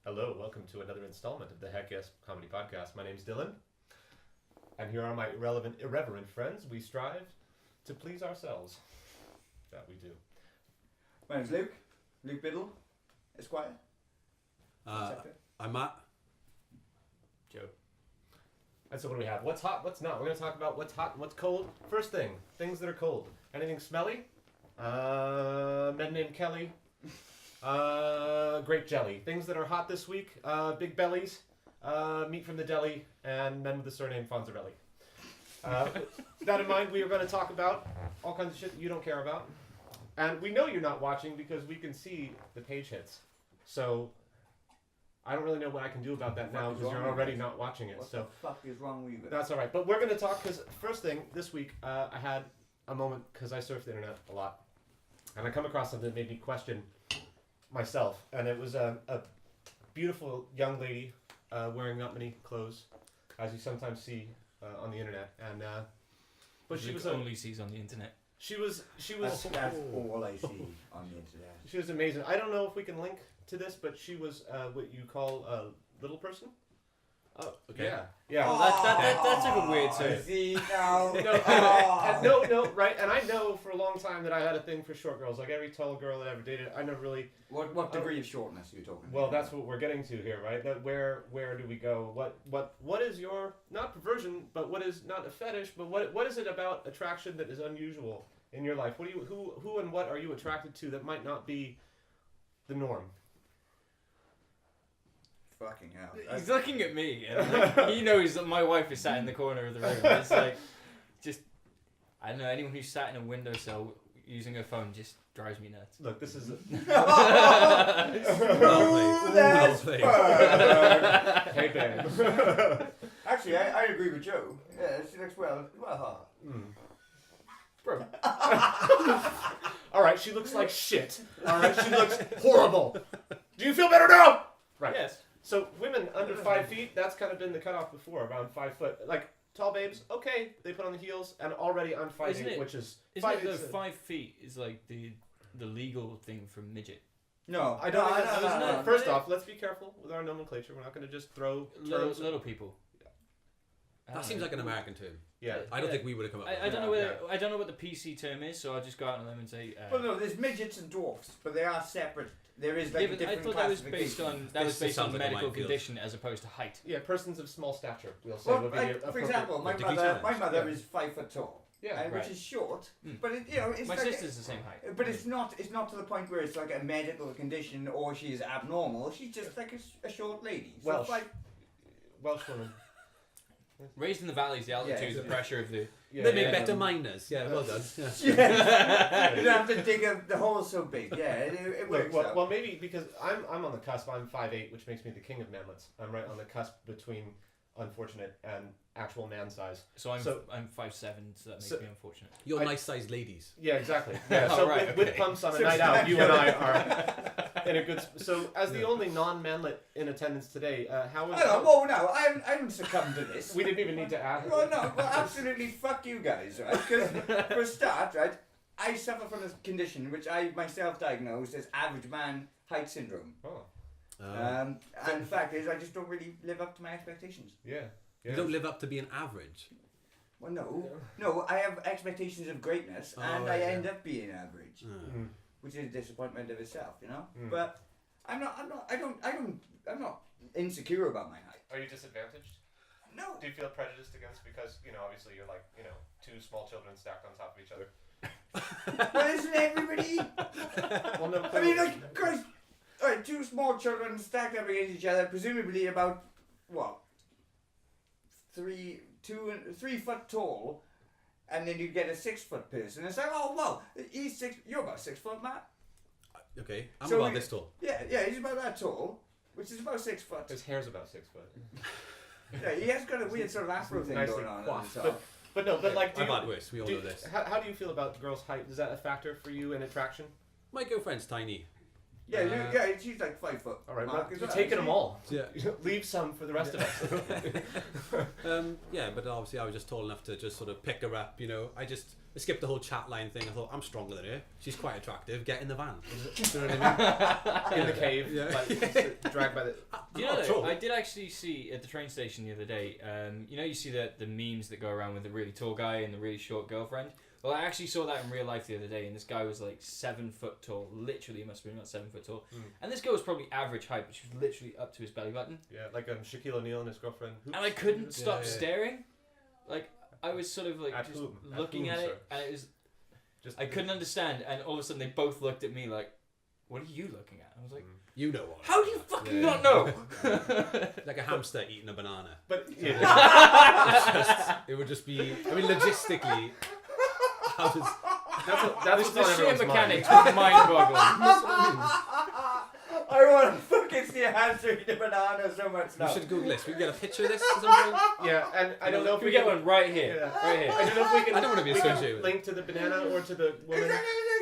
Hello, welcome to another installment of the Heck Yes Comedy Podcast. My name's Dylan, and here are my irreverent friends. We strive to please ourselves. That we do. My name's Luke Biddle, Esquire. I'm Matt. Joe. And so what do we have? What's hot, what's not? We're going to talk about what's hot and what's cold. First thing, things that are cold. Anything smelly? Men named Kelly. Grape jelly. Things that are hot this week, big bellies, meat from the deli, and men with the surname Fonzarelli. With that in mind, we are going to talk about all kinds of shit that you don't care about. And we know you're not watching because we can see the page hits. So I don't really know what I can do about that now because you're already not watching it. What the fuck is wrong with you? That's all right. But we're going to talk because first thing, this week I had a moment because I surf the internet a lot. And I come across something that made me question myself, and it was a beautiful young lady wearing not many clothes, as you sometimes see on the internet, and but she was only sees on the internet. She was That's all I see on the internet. She was amazing. I don't know if we can link to this, but she was what you call a little person. Oh, okay. Yeah. Oh, that's like a weird term. See now. No, right. And I know for a long time that I had a thing for short girls. Like every tall girl that I ever dated, I never really. What degree of shortness are you talking about? Well, that's what we're getting to here, right? That where do we go? What is your not perversion, but what is not a fetish, but what is it about attraction that is unusual in your life? What do you who and what are you attracted to that might not be the norm? Fucking hell. He's looking at me, and like, he knows that my wife is sat in the corner of the room. It's like, just, I don't know, anyone who's sat in a windowsill using her phone just drives me nuts. Look, this is Well played. Hey, babe. Actually, I agree with Joe. Yeah, she looks well hot. Bro. All right, she looks like shit. All right, she looks horrible. Do you feel better now? Right. Yes. So women under 5 feet, that's kind of been the cutoff before, around 5 foot. Like tall babes, okay, they put on the heels, and already I'm fighting, which is Isn't it the 5 feet is like the legal thing for midget? No, I don't. no. First off, let's be careful with our nomenclature. We're not going to just throw terms. Little people. That seems like an American term. Yeah. I don't think we would have come up with I that. don't know whether I don't know what the PC term is, so I'll just go out on them and say. Well, no, there's midgets and dwarfs, but they are separate. There is like a but I different thought that was based This on sounds like a medical minefield. condition as opposed to height. Yeah, persons of small stature, we'll say. Well, would be like, for example, my mother is 5 foot tall. Yeah, which is short, but it, it's my like sister's the same height. But it's not to the point where it's like a medical condition or she is abnormal. She's just like a short lady. So Welsh woman. Raised in the valleys, the altitude, the pressure of the. They make better miners. Yeah, well done. Yeah. You don't have to dig the hole so big. Yeah, it works. Well, maybe because I'm on the cusp. I'm 5'8", which makes me the king of manlets. I'm right on the cusp between unfortunate and actual man size. So I'm 5'7", so that makes me unfortunate. You're nice sized ladies. Yeah, exactly. Yeah, so with pumps on a night out, you and I are in a good. So as the only non-manlet in attendance today, how is? I haven't succumbed to this. We didn't even need to ask. Well, absolutely. Fuck you guys, right? Because for a start, right, I suffer from a condition which I myself diagnosed as average man height syndrome. Oh. And the fact is, I just don't really live up to my expectations. Yeah. You don't live up to being average. Well, no, I have expectations of greatness, and I end up being average, which is a disappointment of itself, you know. But I'm not insecure about my height. Are you disadvantaged? No. Do you feel prejudiced against because obviously you're like two small children stacked on top of each other? Well, isn't everybody? Well, no. I mean, like, Christ. All right, two small children stacked up against each other, presumably about what? 3 foot tall, and then you get a 6 foot person. It's like, oh well, he's 6. You're about 6 foot, Matt. Okay, I'm about this tall. Yeah, he's about that tall, which is about 6 foot. His hair's about 6 foot. Yeah, he has got a weird sort of afro thing going on. But like, I've had worse. We all know this. How do you feel about girls' height? Is that a factor for you in attraction? My girlfriend's tiny. Yeah, she's like 5 foot. All right, Mark, you're taking them all. Yeah. Leave some for the rest of us. Yeah, but obviously I was just tall enough to just sort of pick her up. I just I skipped the whole chat line thing. I thought, I'm stronger than her. She's quite attractive. Get in the van. Do you know what I mean? In the cave, Yeah. like dragged by the. Do you know Not that? troll. I did actually see at the train station the other day. You know, you see the memes that go around with the really tall guy and the really short girlfriend. Well, I actually saw that in real life the other day, and this guy was like 7 foot tall. Literally, he must have been about 7 foot tall. And this girl was probably average height, but she was literally up to his belly button. Yeah, like Shaquille O'Neal and his girlfriend. And I couldn't stop yeah. staring. Like I was sort of like At just whom? At looking whom, at sir? it, and it was Just I couldn't understand. And all of a sudden, they both looked at me like, "What are you looking at?" I was like, You know what? "How do you fucking Yeah. not know?" Like a hamster eating a banana. But yeah, It would just be. I mean, logistically, how does? that's The what's on sheer everyone's mind. mechanics were mind-boggling. That's what I mean. I want to fucking see a hamster eat a banana so much We now. should Google this. We can get a picture of this at some point. Yeah, and I don't know if we get one right here, Yeah. right here. I don't know if we can. I don't wanna be we can associated with it. link to the banana or to the woman.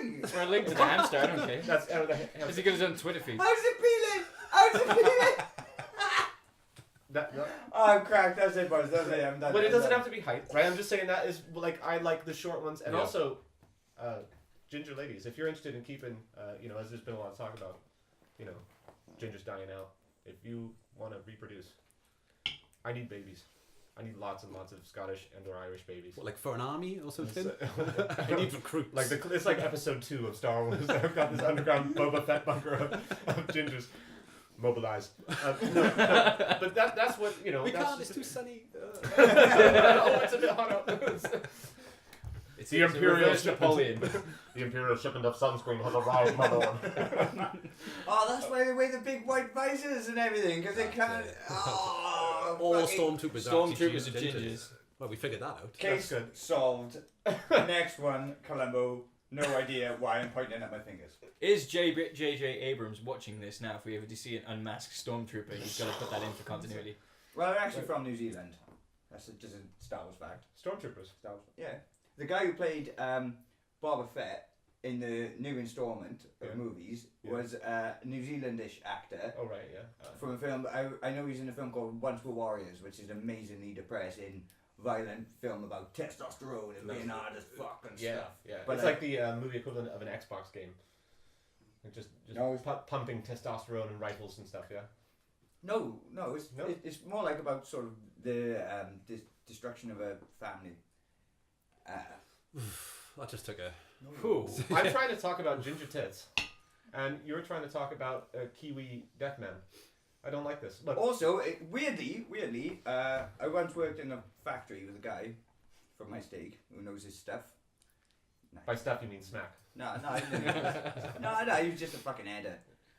Exactly. Or a link to the hamster. I don't care. That's out of the. Has he got his own Twitter feed? How's it feeling? How's it feeling? That, Oh, I'm cracked. That's it, boys. That's it. I'm done. but it I'm doesn't done. have to be height, right? I'm just saying that is like I like the short ones, and Yeah. also ginger ladies. If you're interested in keeping, you know, as there's been a lot of talk about, you know, gingers dying out. If you want to reproduce, I need babies. I need lots and lots of Scottish and/or Irish babies. What, like for an army or something? I I need recruits. like it's like episode 2 of Star Wars. I've got this underground Boba Fett bunker of gingers mobilized. No, but that's what you know. we that's can't. It's too sunny. oh, it's a bit hot out. It's The a Imperial reverse shipment. Napoleon. The Imperial shipment of sunscreen has arrived, my lord. Oh, that's why they wear the big white visors and everything, because they can't. Oh, All fucking- stormtroopers. Stormtroopers are are actually gingers. Well, we figured that out. Case That's good. solved. Next one, Columbo. No idea why I'm pointing at my fingers. Is J.J. Abrams watching this now? If we ever do see an unmasked stormtrooper, he's got to put that in for continuity. Well, I'm actually from New Zealand. That's just a Star Wars fact. Stormtroopers. Star Wars. Yeah. The guy who played Boba Fett in the new installment of Yeah. movies Yeah. was a New Zealandish actor Oh right, yeah. from a film. I know he's in a film called Once Were Warriors, which is an amazingly depressing, violent film about testosterone and being hard as fuck and Yeah, stuff. yeah. But it's like the movie equivalent of an Xbox game. Like just No. pumping testosterone and rifles and stuff. Yeah. No, it's No? it's more like about sort of the destruction of a family. That just took a. Cool. I'm trying to talk about ginger tits, and you're trying to talk about Kiwi Deathman. I don't like this. Look, Also, weirdly, I once worked in a factory with a guy from my stake who knows his stuff. by stuff you mean smack. No, I didn't. no, he was just a fucking editor.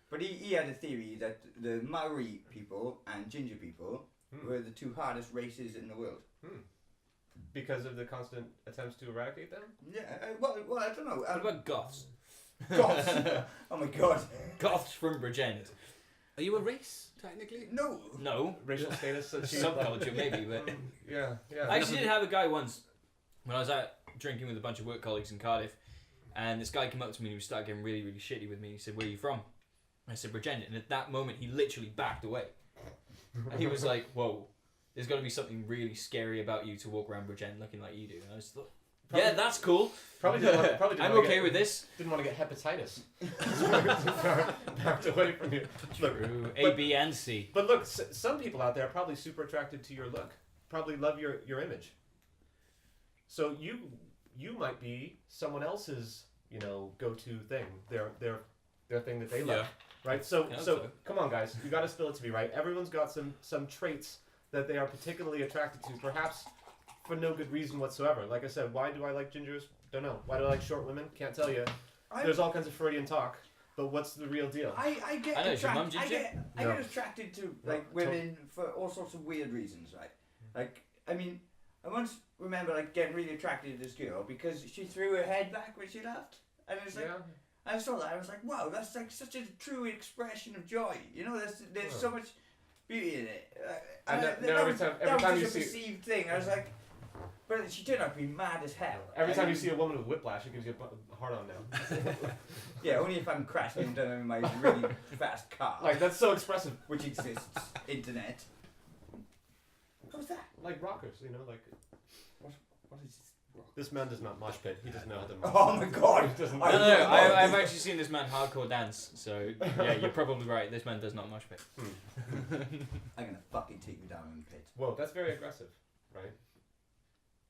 But he had a theory that the Maori people and ginger people were the two hardest races in the world. Because of the constant attempts to eradicate them? Yeah, well, I don't know. What about goths? Goths. Oh my god. Goths from Bridgend. Are you a race technically? No. No. Racial status achieved. Subculture, maybe, but. Yeah, yeah. I actually did have a guy once when I was out drinking with a bunch of work colleagues in Cardiff, and this guy came up to me and he started getting really, really shitty with me. He said, "Where are you from?" I said, "Bridgend." And at that moment, he literally backed away. And he was like, "Whoa, there's got to be something really scary about you to walk around Bridgend looking like you do." And I was like, "Yeah, that's cool. Probably didn't want, I'm okay with this." Didn't want to get hepatitis. Backed away from you. Look, True. A, B, and C. but look, some people out there are probably super attracted to your look. Probably love your image. So you might be someone else's, you know, go-to thing. Their thing that they love. Yeah. Right? So I hope so so. come on guys, you got to spill it to me, right? Everyone's got some traits that they are particularly attracted to, perhaps for no good reason whatsoever. Like I said, why do I like gingers? Don't know. Why do I like short women? Can't tell you. There's all kinds of Freudian talk, but what's the real deal? I get I know, is your mum attracted. ginger? I No. get attracted to No, like women for all sorts of weird reasons, right? Like, I mean, I once remember like getting really attracted to this girl because she threw her head back when she laughed, and it was like. Yeah. I saw that. I was like, "Wow, that's like such a true expression of joy." You know, there's so much beauty in it. And that every was- time that was you just a see perceived thing. I was like, but she turned out to be mad as hell. every time you And- see a woman with whiplash, it gives you a hard on now. yeah, only if I'm crashing into them in my really fast car, Like that's so expressive. which exists. Internet. What was that? Like rockers, you know, like What is This man does not mosh pit. He doesn't know how to mosh. Oh my god! He doesn't. No, I've actually seen this man hardcore dance, so yeah, you're probably right. This man does not mosh pit. I'm gonna fucking take you down in the pit. Whoa, that's very aggressive, right?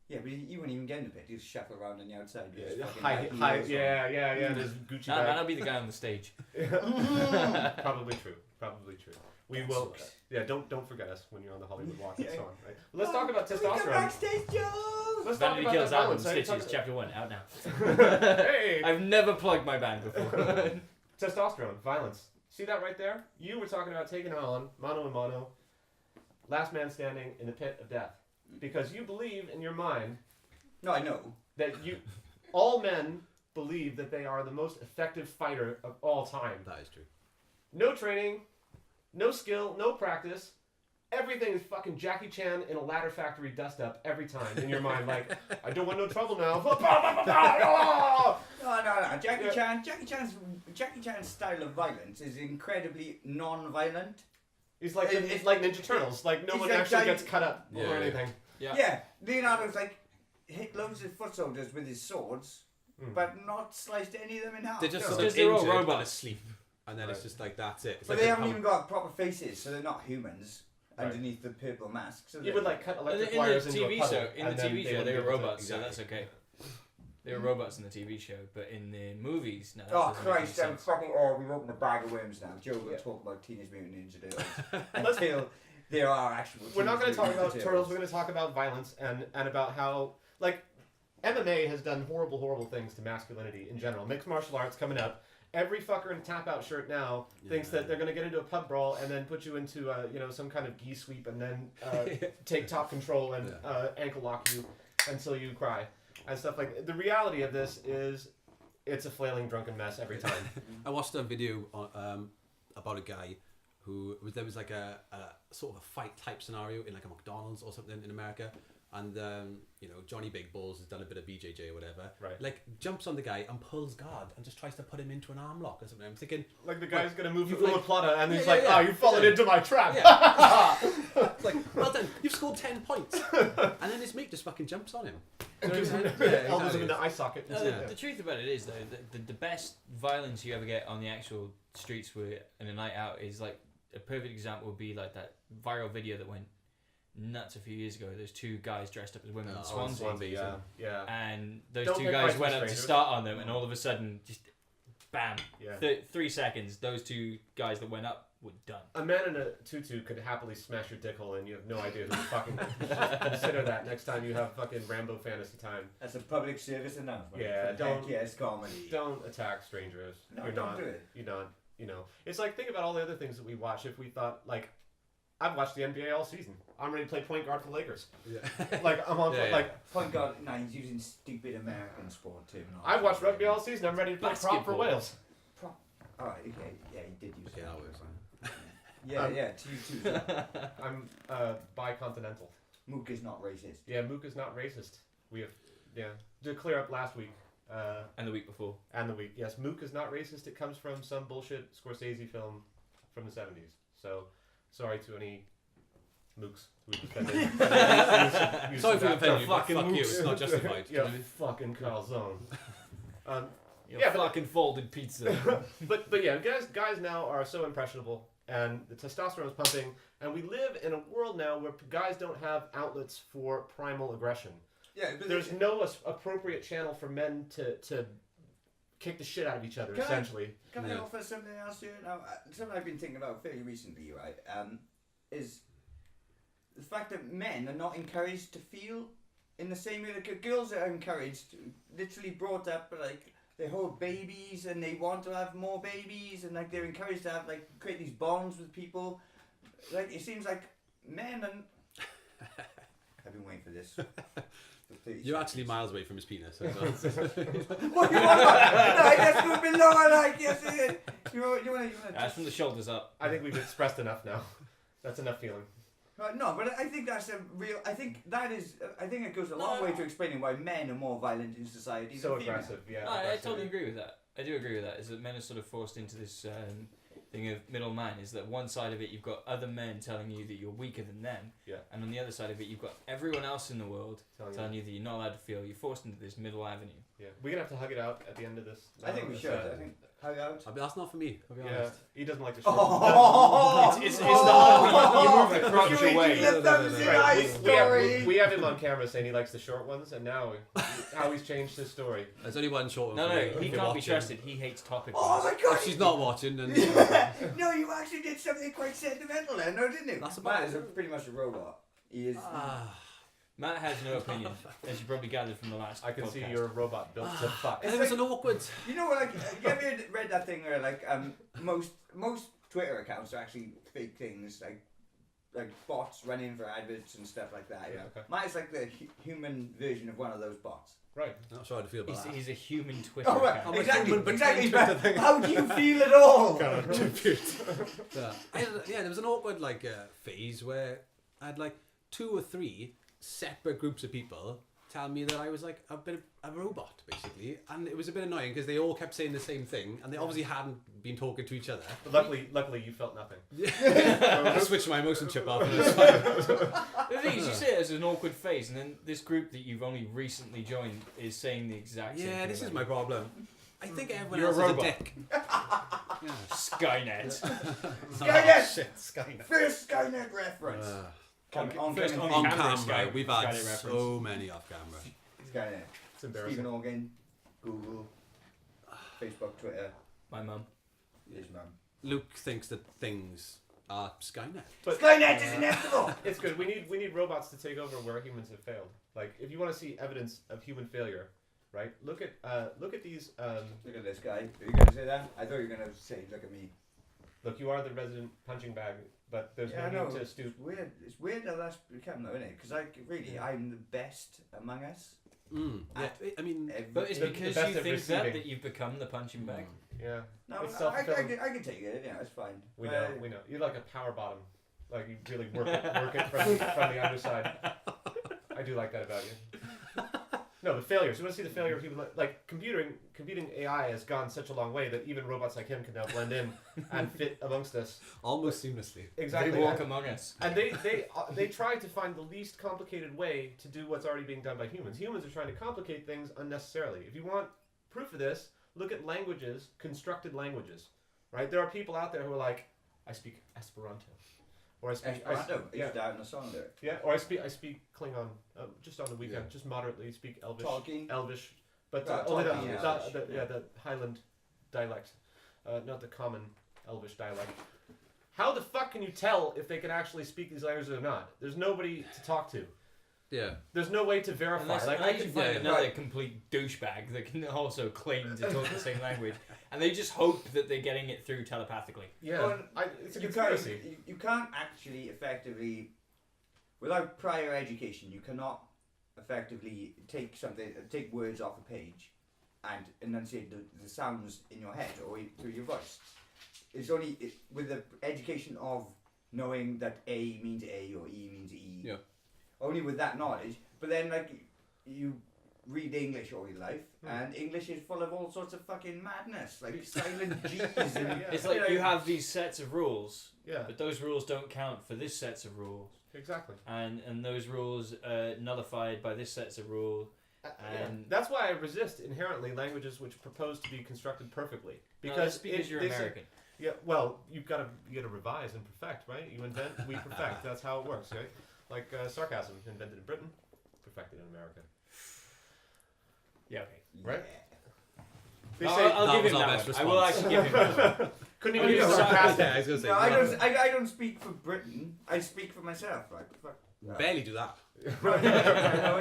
Yeah, but you wouldn't even get in the pit. You just shuffle around on the outside. Yeah, Just fucking high, heels high, on. yeah. There's Gucci Nah, bag. that'll be the guy on the stage. Probably true. Probably true. We will. Yeah, don't forget us when you're on the Hollywood Walk and Yeah. so on. Right. Let's talk about We got testosterone. backstage jokes! Let's talk Vanity about Kills that album, balance. Right? Stitches, Chapter 1, out now. Hey, I've never plugged my band before. testosterone, violence. See that right there? You were talking about taking it on, mano a mano, last man standing in the pit of death, because you believe in your mind No, I know. that all men believe that they are the most effective fighter of all time. That is true. No training, no skill, no practice. Everything is fucking Jackie Chan in a ladder factory dust up every time in your mind. Like, I don't want no trouble now. No. Jackie Chan's style of violence is incredibly non-violent. It's like It's like Ninja Turtles. Like no it's one like actually giant- gets cut up Yeah, or yeah. anything. Yeah. Yeah, Leonardo's like hit loads of foot soldiers with his swords, but not sliced any of them in half. They just No. sort Because of they're all injured, robots. asleep, and then it's Right. just like that's it. It's But like they a haven't pump. even got proper faces, so they're not humans Right. underneath the purple masks. So You they're- would like cut In electric the wires into a TV puddle, show, in the and then TV show, wouldn't they be were able to- robots, so that's exactly. okay. They were robots in the TV show, but in the movies, no. that Oh doesn't make any Christ, I'm sense. fucking. Oh, we've opened a bag of worms now. Joe will Yeah. talk about Teenage Mutant Ninja Turtles until there are actual. We're not going Teenage to talk Mutant about Ninja turtles. We're going to talk about violence and about how like MMA has done horrible things to masculinity in general. Mixed martial arts coming up. Every fucker in a tap out shirt now thinks that they're going to get into a pub brawl and then put you into some kind of gi sweep and then take top control and ankle lock you until you cry and stuff like that. The reality of this is it's a flailing drunken mess every time. I watched a video about a guy who there was like a sort of a fight type scenario in like a McDonald's or something in America, and Johnny Big Balls has done a bit of BJJ or whatever. Right. Like jumps on the guy and pulls guard and just tries to put him into an arm lock or something. I'm thinking, Like the guy's going to move you've the like- plata and he's Yeah, like, yeah, oh, you've fallen yeah. into my trap. it's like, well done, you've scored 10 points, and then his mate just fucking jumps on him. And gives him Yeah, elbows exactly. him in the eye socket. No, the truth about it is though, the best violence you ever get on the actual streets in a night out is like a perfect example would be like that viral video that went nuts a few years ago. There's two guys dressed up as women in Swansea, yeah. and those Don't two pick guys fights went with up to strangers. start on them, and all of a sudden, just bam, Yeah. 3 seconds. Those two guys that went up were done. A man in a tutu could happily smash your dick hole and you have no idea who's fucking. Consider that next time you have fucking Rambo fantasy time. That's a public service announcement. Yeah, For don't- Heck Yes Comedy. Don't attack strangers. No, You're don't not. do it. You're not. It's like think about all the other things that we watch. If we thought like, I've watched the NBA all season. I'm ready to play point guard for the Lakers. Yeah. Like I'm on. Yeah, yeah. Like Point guard. No, he's using stupid American sport terminology. I've watched rugby all season. I'm ready to play prop for Basketball. Wales. Oh, okay. Yeah, he did use Okay, that works. Yeah, to you too. I'm bicontinental. Mook is not racist. Yeah, Mook is not racist. We have to clear up last week. And the week before. And the week. Yes, Mook is not racist. It comes from some bullshit Scorsese film from the 70s. So, sorry to any Mooks who defended. Sorry for offending you, but Fucking fuck you, mooks. it's not justified. Yeah, fucking calzone. Your Yeah, but- fucking folded pizza. But yeah, guys now are so impressionable, and the testosterone is pumping, and we live in a world now where guys don't have outlets for primal aggression. Yeah, but There's no appropriate channel for men to kick the shit out of each other, Can I- essentially. Can I Yeah. offer something else here? Now, something I've been thinking about fairly recently, right? Is the fact that men are not encouraged to feel in the same way that girls are encouraged, literally brought up like they hold babies and they want to have more babies and like they're encouraged to have like create these bonds with people. Like it seems like men and I've been waiting for this. For 30 You're actually seconds. miles away from his penis. So What you want? No, I just go below. I like yes. You want to. That's from the shoulders up. I think we've expressed enough now. That's enough feeling. No, but I think that's a real. I think that is. I think it goes a long way to explaining why men are more violent in society. So than females. aggressive, yeah. No, I aggressive. totally agree with that. I do agree with that. Is that men are sort of forced into this thing of middle man is that one side of it you've got other men telling you that you're weaker than them, and on the other side of it you've got everyone else in the world telling you that you're not allowed to feel. You're forced into this middle avenue. Yeah, we're gonna have to hug it out at the end of this. I think we should. I think hug out. I mean, that's not for me. I'll be Yeah, honest. he doesn't like the short. It's not. You move the crotch away. Right, we have him on camera saying he likes the short ones, and now how he's changed his story. There's only one short one. No, for me. he If can't you're be watching. trusted. He hates topic. Oh my god! If she's not watching, then No, you actually did something quite sentimental there, no, didn't you? That's Matt about is pretty much a robot. He is. Matt has no opinion, as you probably gathered from the last I can podcast. see you're a robot built to fuck. it was an awkward. You know, like, you ever read that thing where, like, most Twitter accounts are actually fake things, like bots running for adverts and stuff like that. Yeah, okay. Matt is like the human version of one of those bots. Right. I'm not sure how to feel about that. He's a human Twitter Oh, right. account. I'm a Exactly. human, but Exactly. Twitter But thing. how do you feel at all? Yeah, there was an awkward phase where I had like 2 or 3 separate groups of people tell me that I was like a bit of a robot, basically, and it was a bit annoying because they all kept saying the same thing and they obviously hadn't been talking to each other. But luckily, you felt nothing. I switched my emotion chip off. And it was fine. The thing is, you say it as an awkward phase, and then this group that you've only recently joined is saying the exact same thing. Yeah, this is about my you. problem. I think everyone You're else a is a robot. dick. Yeah. Skynet. Skynet! Shit, Skynet. First Skynet reference. On First camera. on On camera, camera, we've had Skynet reference. so many off camera. Skynet. It's embarrassing. Stephen Organ, Google, Facebook, Twitter. My mum. His mum. Luke thinks that things are Skynet. But Skynet is inevitable. it's good. We need robots to take over where humans have failed. Like, if you want to see evidence of human failure, right? Look at these. Look at this guy. Are you gonna say that? I thought you were gonna say, look at me. Look, you are the resident punching bag, but there's Yeah, I no know. need to stoop. It's weird. It's weird how that's become, though, isn't it? Because I'm the best among us. Yeah, I mean, But it's The because best you at think receiving. that you've become the punching bag. Yeah. No, It's I self-fulfilling. can take it. Yeah, it's fine. We know. You're like a power bottom. Like, you really work it from the underside. I do like that about you. No, the failures. You want to see the failure of human like computing AI has gone such a long way that even robots like him can now blend in and fit amongst us. almost seamlessly. Exactly. They walk among us. And they try to find the least complicated way to do what's already being done by humans. Humans are trying to complicate things unnecessarily. If you want proof of this, look at languages, constructed languages. Right? There are people out there who are like, I speak Esperanto. Or I speak Esperanto. yeah. It's down in the song there. Yeah, or I speak Klingon, just on the weekend, Yeah. just moderately speak Elvish, Talking. Elvish, but Right, only talking Elvish, the Highland dialect, not the common Elvish dialect. How the fuck can you tell if they can actually speak these languages or not? There's nobody to talk to. Yeah. There's no way to verify. Unless, Like, unless you find yeah, another right. complete douchebag that can also claim to talk the same language, and they just hope that they're getting it through telepathically. yeah, Well, it's a You conspiracy. you can't actually effectively, without prior education, you cannot effectively take words off a page and enunciate the sounds in your head or through your voice. It's only with the education of knowing that A means A or E means E. Yeah. Only with that knowledge. But then, like, you read English all your life, and English is full of all sorts of fucking madness, like silent G's. And, Yeah. It's like you have these sets of rules, Yeah, but those rules don't count for this sets of rules, exactly. and those rules are nullified by this sets of rules. Yeah. And That's why I resist inherently languages which propose to be constructed perfectly. Because you're they say- American. Yeah, well, you gotta revise and perfect, right? You invent, we perfect. That's how it works, right? Like sarcasm, invented in Britain, perfected in America. Yeah, okay. Right? Yeah. They I'll, say I'll That give was him our that best one. I will response. actually give him that one. couldn't I'll even be give him sarcastic. Yeah, I was gonna say. No, I don't speak for Britain. I speak for myself. Like, fuck. Barely do that. Right, no,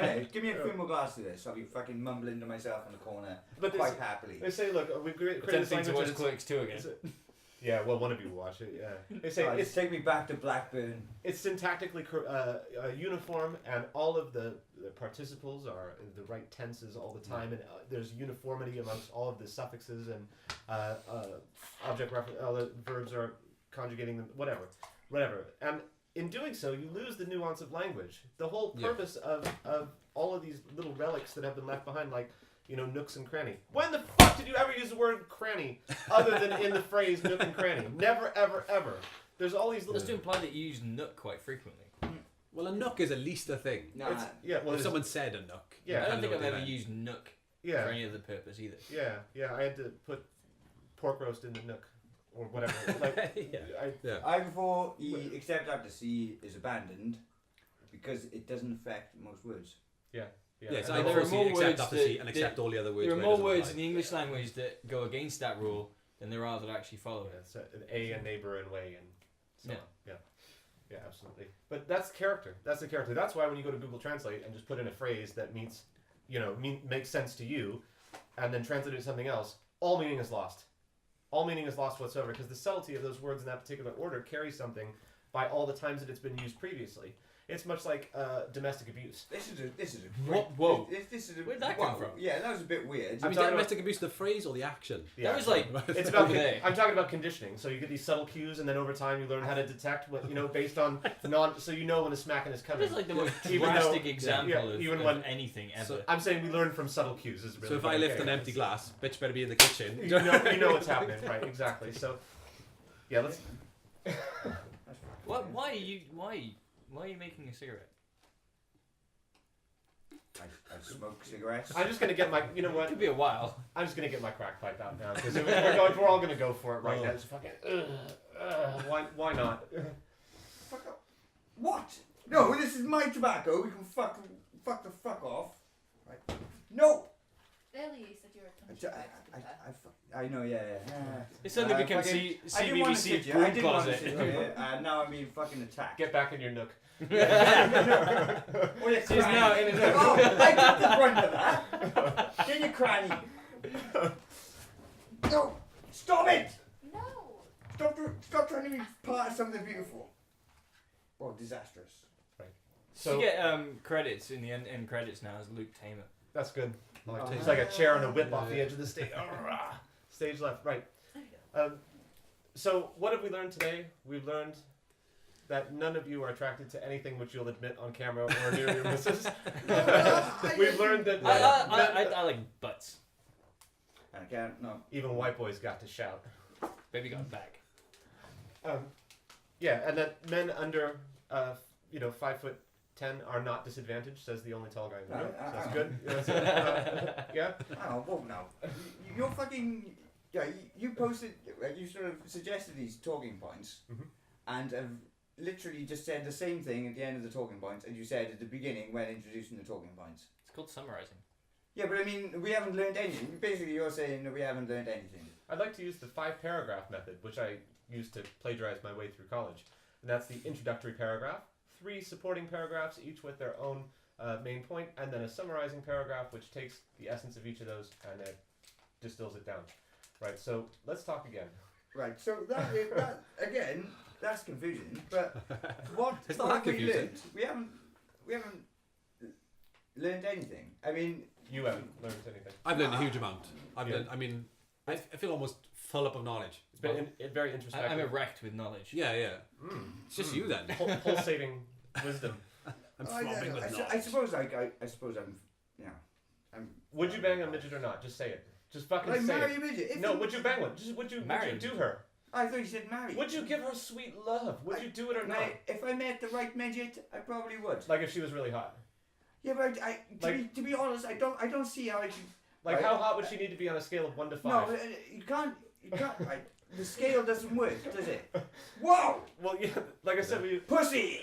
innit? Give me a few more glasses of this. I'll be fucking mumbling to myself in the corner But they quite say, happily. they say, look, we've created Attempting this to watch language. Clerks 2 again. Yeah, well, one of you will watch it. Yeah, they say Right, it's take me back to Blackburn. syntactically uniform, and all of the participles are in the right tenses all the time, and there's uniformity amongst all of the suffixes and object reference. All the verbs are conjugating them, whatever. And in doing so, you lose the nuance of language. The whole purpose of all of these little relics that have been left behind, like nooks and cranny. When the fuck did you ever use the word cranny other than in the phrase nook and cranny? Never, ever, ever. There's all these little... Just to imply that you use nook quite frequently. Well, a nook is at least a thing. Nah. If someone said a nook. Yeah. I don't think know I've what ever they meant. used nook for Yeah, any other purpose either. yeah. I had to put pork roast in the nook or whatever. Like, Yeah. I before E except after C is abandoned because it doesn't affect most words. yeah. Yeah, it's And either there are for C, more except words after that- C, and accept all the other words. There are where it more doesn't words apply. in the English language that go against that rule than there are that actually follow Yeah, it. so an A and neighbor and way and so Yeah. on. Yeah, absolutely. But that's character. That's the character. That's why when you go to Google Translate and just put in a phrase that means, makes sense to you, and then translate it to something else, all meaning is lost. All meaning is lost whatsoever because the subtlety of those words in that particular order carries something by all the times that it's been used previously. It's much like domestic abuse. This is a Whoa. This is a, Where'd that come from? Yeah, that was a bit weird. I mean, talking domestic abuse, the phrase or the action? Yeah, That was like it's about. over there. I'm talking about conditioning. So you get these subtle cues, and then over time you learn how to detect what based on So you know when a smacking is That coming. is like the most Even though- drastic example yeah, of, even of when- anything ever. So- I'm saying we learn from subtle cues. Is really So if what I I'm lift getting an at. empty glass, bitch better be in the kitchen. you know what's happening, right? Exactly. So, yeah, let's. Why are you making a cigarette? I smoke cigarettes. I'm just gonna get my. You know It what? could be a while. I'm just gonna get my crack pipe out now because we're all gonna go for it right now. It's fucking. Why not? Fuck up. What? No, this is my tobacco. We can fuck the fuck off. Right? No. Earlier you said you were a country I know, yeah. It suddenly becomes fucking- I didn't wanna sit CBBC here. I didn't want to closet. sit here, and now I'm being fucking attacked. Get back in your nook. Oh, yeah, She's now in a nook. Oh, I took the brunt of that. Get your cranny. No, stop it! No. Stop trying to be part of something beautiful. Well, disastrous. So you get credits in the end credits now as Luke Tamer. that's good. Oh, It's like a chair and a whip off the edge of the stage. Stage left, right. So what have we learned today? We've learned that none of you are attracted to anything which you'll admit on camera or near your missus. We've learned that I like butts. I can't, no. even white boys got to shout. Baby got back. Yeah, and that men under 5'10" are not disadvantaged, says the only tall guy in the room. So that's good. Yeah. Oh, well, no. You're fucking. Yeah, you posted. You sort of suggested these talking points, and have literally just said the same thing at the end of the talking points, and you said at the beginning when introducing the talking points. It's called summarizing. Yeah, but I mean, we haven't learned anything. Basically, you're saying that we haven't learned anything. I'd like to use the 5-paragraph method, which I used to plagiarize my way through college. And that's the introductory paragraph, 3 supporting paragraphs, each with their own main point, and then a summarizing paragraph, which takes the essence of each of those and distills it down. Right, so let's talk again. Right. So that again, that's confusing. But what? It's not what that have we confusing. learned? We haven't learned anything. I mean, You haven't learned anything. I've learned a huge amount. Yeah. I feel almost full up of knowledge. It's been very introspective. I'm erect with knowledge. Yeah. It's just you then. Pulsating wisdom. I'm oh, yeah, throbbing with I knowledge. suppose I'm. Yeah. Would you bang a midget or not? Just say it. Just fucking Like say marry it. a midget. If No, you- would you bang one? Would you do her? I thought you said marry. Would you give her sweet love? Would you do it or not? If I met the right midget, I probably would. Like if she was really hot. Yeah, but to be honest, I don't see how I should. Like Right. how hot would she need to be on a scale of 1 to 5? No, you can't. The scale doesn't work, does it? Whoa, Well, yeah, like I said, pussy.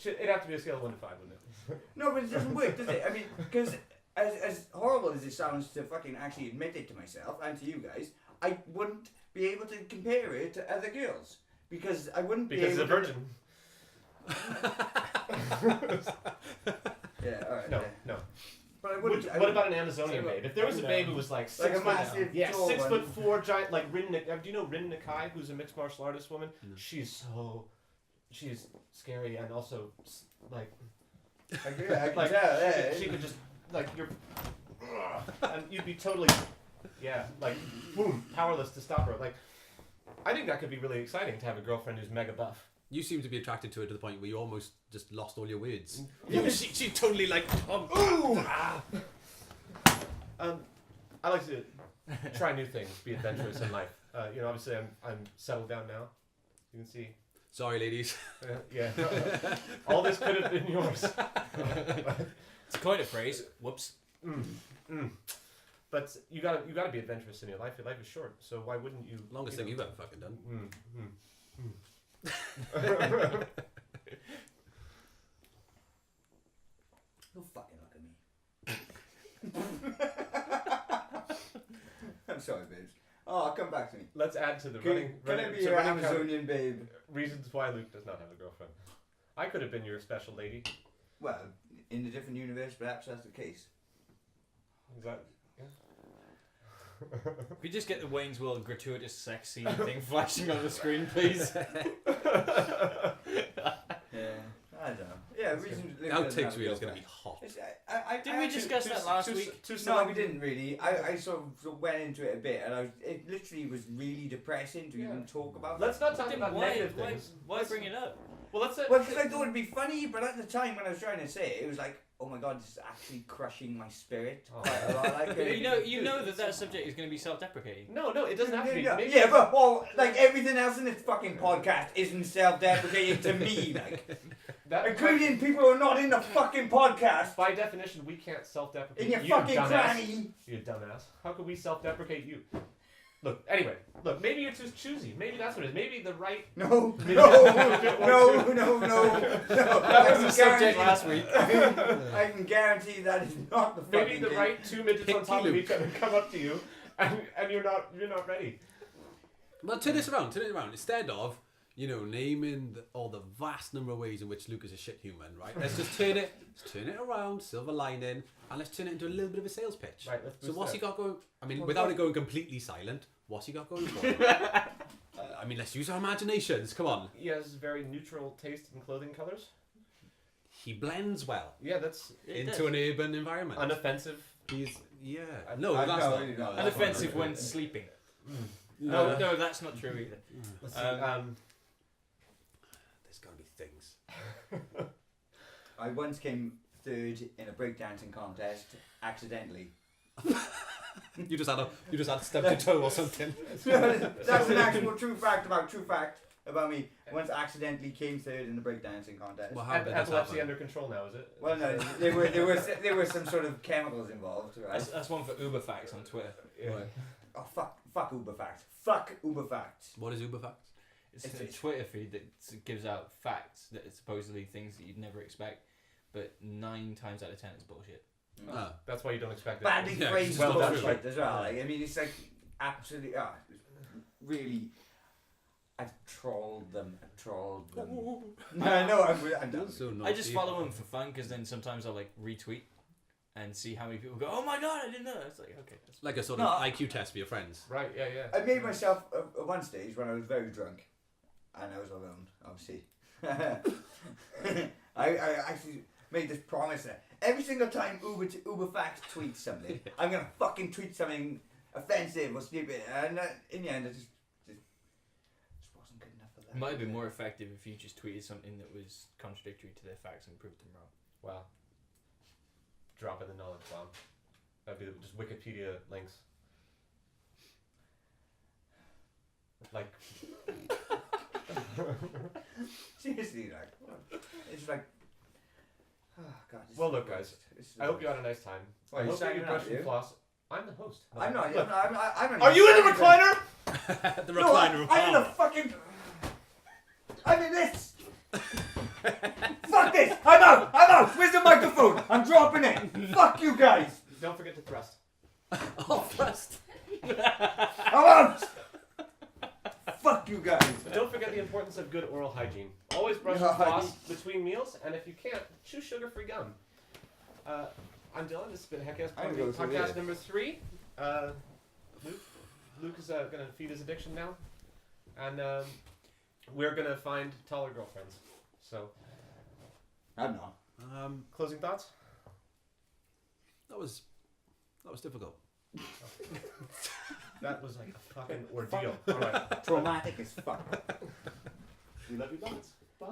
it'd have to be a scale of 1 to 5, wouldn't it? No, but it doesn't work, does it? I mean, because as horrible as it sounds to fucking actually admit it to myself and to you guys, I wouldn't be able to compare it to other girls because I wouldn't Because be he's able a virgin. Yeah, all right. No, yeah. no. But I wouldn't. What about an Amazonian So, babe? If there was a no. babe who was like 6 Like a foot, massive, yeah, tall 6'4", giant, like Rin. Do you know Rin Nakai, who's a mixed martial artist woman? No. She's scary and also like I can like tell, yeah. she could just like you're, and you'd be totally, like boom, powerless to stop her. Like, I think that could be really exciting to have a girlfriend who's mega buff. You seem to be attracted to it to the point where you almost just lost all your words. Yeah. she totally like. Ooh! I like to try new things, be adventurous in life. Obviously I'm settled down now. You can see. Sorry, ladies. Yeah. All this could have been yours. It's quite a phrase. Whoops. But you gotta be adventurous in your life. Your life is short, so why wouldn't you? Longest thing you've ever fucking done. Don't fucking look at me. I'm sorry, babes. Oh, come back to me. Let's add to the Can I be your Amazonian babe? Reasons why Luke does not have a girlfriend. I could have been your special lady. Well, in a different universe, perhaps that's the case. Is that? Could we just get the Wayne's World gratuitous sex scene thing flashing on the screen, please? Yeah, I don't know. Yeah, reason. The outtakes reel is going to be hot. Didn't we discuss that last week? No, we didn't really. I sort of went into it a bit, and it literally was really depressing to even talk about. Let's not talk about negative things. Why bring it up? Well, let's. Well, because I thought it'd be funny, but at the time when I was trying to say it, it was like, oh my god, this is actually crushing my spirit quite a lot. Like, you know that subject is going to be self-deprecating. No, it doesn't have to be. Yeah, but like everything else in this fucking podcast isn't self-deprecating to me, like. Including people who are not in the fucking podcast. By definition, we can't self-deprecate In your you, fucking dumbass. granny. You dumbass. How could we self-deprecate you? Look, maybe you're just choosy. Maybe that's what it is. Maybe the right... No. That was the subject last week. I can guarantee that is not the fucking Maybe the case. right two midgets on top of each other come up to you, and you're not ready. Well, turn it around. Instead of, naming all the vast number of ways in which Luke is a shit human, right? Let's just turn it around, silver lining, and let's turn it into a little bit of a sales pitch. Right, let's so boost what's that. he got going? I mean, without it going completely silent, what's he got going for? Let's use our imaginations. Come on. He has very neutral taste in clothing colors. He blends well Yeah, that's into an urban environment. unoffensive. He's that's no, not. Unoffensive when sleeping. No. No, that's not true either. Let's see. There's gotta be things. I once came third in a breakdancing contest accidentally. You just had stubbed your toe or something. That's an actual true fact about me. I once accidentally came third in the breakdancing contest. Well, how did this Epilepsy happen? under control now, is it? Well, no, there were some sort of chemicals involved, right? That's one for Uber Facts on Twitter. Yeah. Oh fuck Uber facts. Fuck Uber facts. What is Uber Facts? It's a Twitter feed that gives out facts that are supposedly things that you'd never expect, but 9 times out of 10 it's bullshit. Ah. That's why you don't expect it. Badly Yeah, phrased well done. bullshit as well. Like, I mean, it's like absolutely. Really. I've trolled them. No, I'm done. So I just follow them for fun because then sometimes I'll like retweet and see how many people go, oh my god, I didn't know. It's like, okay. That's like a sort of IQ test for your friends. Right, yeah. I made myself at one stage when I was very drunk, and I was alone, obviously. I actually made this promise that every single time Uber Facts tweets something, I'm gonna fucking tweet something offensive or stupid, and in the end, it just wasn't good enough for that. It might have been more effective if you just tweeted something that was contradictory to their facts and proved them wrong. Wow. Dropping the knowledge bomb. That'd be just Wikipedia links. Like. Seriously, like, it's like, oh god. Well, look, guys. I hope you had a nice time. Well, I you hope that you signing out, brushed your you? floss. I'm the host. I'm not. Look, I'm are you in the recliner? The No, recliner. I'm in the fucking. I'm in this. Fuck this! I'm out! Where's the microphone? I'm dropping it! Fuck you guys! Don't forget to thrust. First. I'm out! Fuck you guys! Don't forget the importance of good oral hygiene. Always brush No, your floss between meals, and if you can't, chew sugar-free gum. I'm Dylan. This has been Heck Yes I'm gonna go through Podcast it. number 3. Luke is going to feed his addiction now, and we're going to find taller girlfriends. So, I'm not. closing thoughts? That was difficult. That was like a fucking ordeal. All right. Traumatic as fuck. We love you lots. Bye.